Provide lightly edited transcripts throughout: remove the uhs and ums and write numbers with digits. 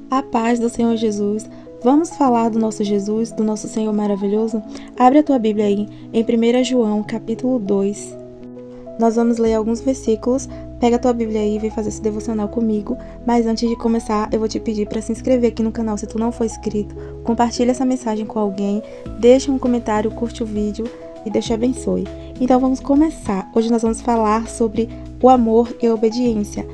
A paz do Senhor Jesus. Vamos falar do nosso Jesus, do nosso Senhor maravilhoso? Abre a tua Bíblia aí, em 1 João, capítulo 2. Nós vamos ler alguns versículos. Pega a tua Bíblia aí e vem fazer esse devocional comigo. Mas antes de começar, eu vou te pedir para se inscrever aqui no canal se tu não for inscrito. Compartilha essa mensagem com alguém, deixa um comentário, curte o vídeo e Deus te abençoe. Então vamos começar. Hoje nós vamos falar sobre o amor e a obediência.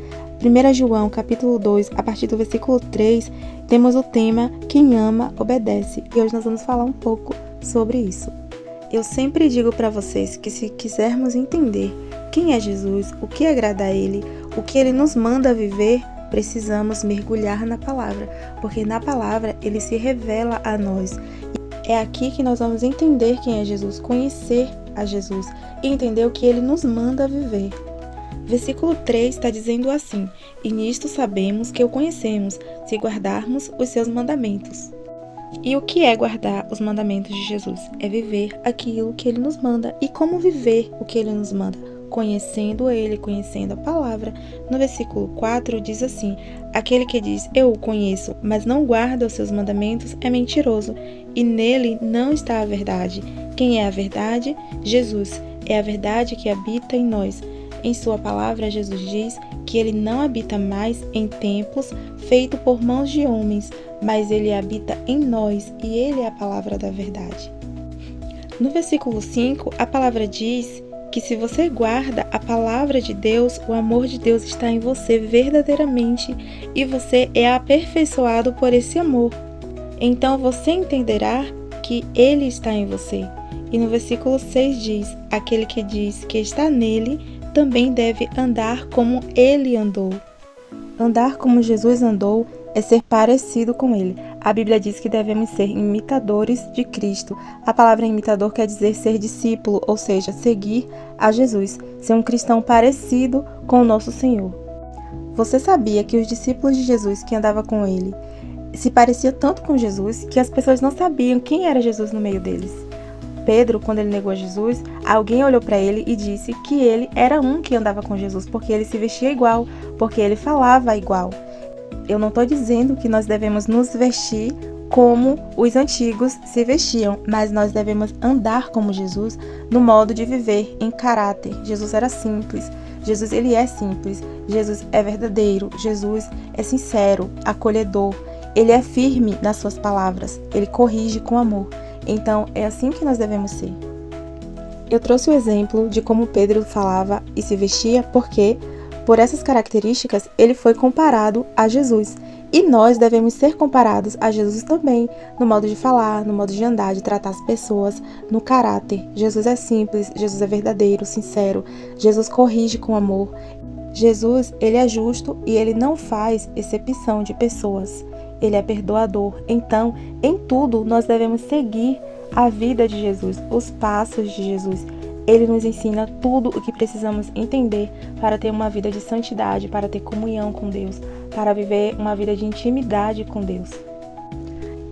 1 João, capítulo 2, a partir do versículo 3, temos o tema Quem ama, obedece. E hoje nós vamos falar um pouco sobre isso. Eu sempre digo para vocês que se quisermos entender quem é Jesus, o que agrada a Ele, o que Ele nos manda viver, precisamos mergulhar na palavra, porque na palavra Ele se revela a nós. É aqui que nós vamos entender quem é Jesus, conhecer a Jesus e entender o que Ele nos manda viver. Versículo 3 está dizendo assim: E nisto sabemos que o conhecemos, se guardarmos os seus mandamentos. E o que é guardar os mandamentos de Jesus? É viver aquilo que Ele nos manda. E como viver o que Ele nos manda? Conhecendo Ele, conhecendo a palavra. No versículo 4 diz assim: Aquele que diz, eu o conheço, mas não guarda os seus mandamentos, é mentiroso, e nele não está a verdade. Quem é a verdade? Jesus. É a verdade que habita em nós. Em sua palavra, Jesus diz que ele não habita mais em templos feitos por mãos de homens, mas ele habita em nós e ele é a palavra da verdade. No versículo 5, a palavra diz que se você guarda a palavra de Deus, o amor de Deus está em você verdadeiramente e você é aperfeiçoado por esse amor. Então você entenderá que ele está em você. E no versículo 6 diz: Aquele que diz que está nele também deve andar como ele andou. Andar como Jesus andou é ser parecido com ele. A Bíblia diz que devemos ser imitadores de Cristo. A palavra imitador quer dizer ser discípulo, ou seja, seguir a Jesus, ser um cristão parecido com o nosso Senhor. Você sabia que os discípulos de Jesus que andavam com ele se pareciam tanto com Jesus que as pessoas não sabiam quem era Jesus no meio deles? Pedro, quando ele negou a Jesus, alguém olhou para ele e disse que ele era um que andava com Jesus, porque ele se vestia igual, porque ele falava igual. Eu não estou dizendo que nós devemos nos vestir como os antigos se vestiam, mas nós devemos andar como Jesus no modo de viver, em caráter. Jesus era simples, Jesus ele é simples, Jesus é verdadeiro, Jesus é sincero, acolhedor, ele é firme nas suas palavras, ele corrige com amor. Então, é assim que nós devemos ser. Eu trouxe o exemplo de como Pedro falava e se vestia porque, por essas características, ele foi comparado a Jesus. E nós devemos ser comparados a Jesus também, no modo de falar, no modo de andar, de tratar as pessoas, no caráter. Jesus é simples, Jesus é verdadeiro, sincero, Jesus corrige com amor. Jesus, ele é justo e ele não faz exceção de pessoas. Ele é perdoador. Então, em tudo, nós devemos seguir a vida de Jesus, os passos de Jesus. Ele nos ensina tudo o que precisamos entender para ter uma vida de santidade, para ter comunhão com Deus, para viver uma vida de intimidade com Deus.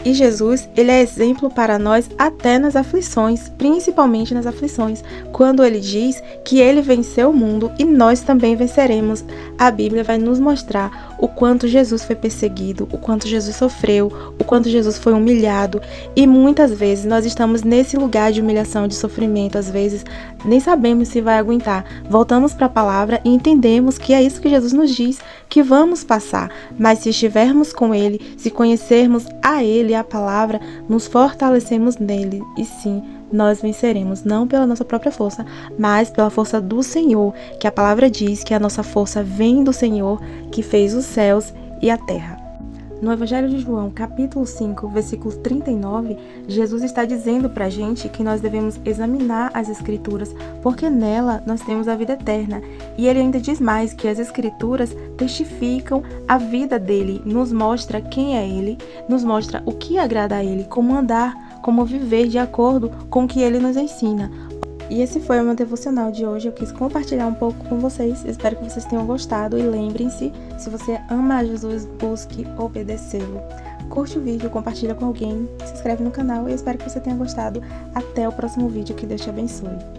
E Jesus, ele é exemplo para nós até nas aflições, principalmente nas aflições, quando ele diz que ele venceu o mundo e nós também venceremos. A Bíblia vai nos mostrar o quanto Jesus foi perseguido, o quanto Jesus sofreu, o quanto Jesus foi humilhado. E muitas vezes nós estamos nesse lugar de humilhação, de sofrimento, às vezes nem sabemos se vai aguentar. Voltamos para a palavra e entendemos que é isso que Jesus nos diz, que vamos passar. Mas se estivermos com ele, se conhecermos a ele, a palavra, nos fortalecemos nele e sim, nós venceremos, não pela nossa própria força, mas pela força do Senhor, que a palavra diz que a nossa força vem do Senhor, que fez os céus e a terra. No Evangelho de João, capítulo 5, versículo 39, Jesus está dizendo para a gente que nós devemos examinar as Escrituras, porque nela nós temos a vida eterna. E ele ainda diz mais, que as Escrituras testificam a vida dele, nos mostra quem é ele, nos mostra o que agrada a ele, como andar, como viver de acordo com o que ele nos ensina. E esse foi o meu devocional de hoje. Eu quis compartilhar um pouco com vocês. Espero que vocês tenham gostado. E lembrem-se, se você ama Jesus, busque obedecê-lo. Curte o vídeo, compartilha com alguém, se inscreve no canal. E eu espero que você tenha gostado. Até o próximo vídeo. Que Deus te abençoe.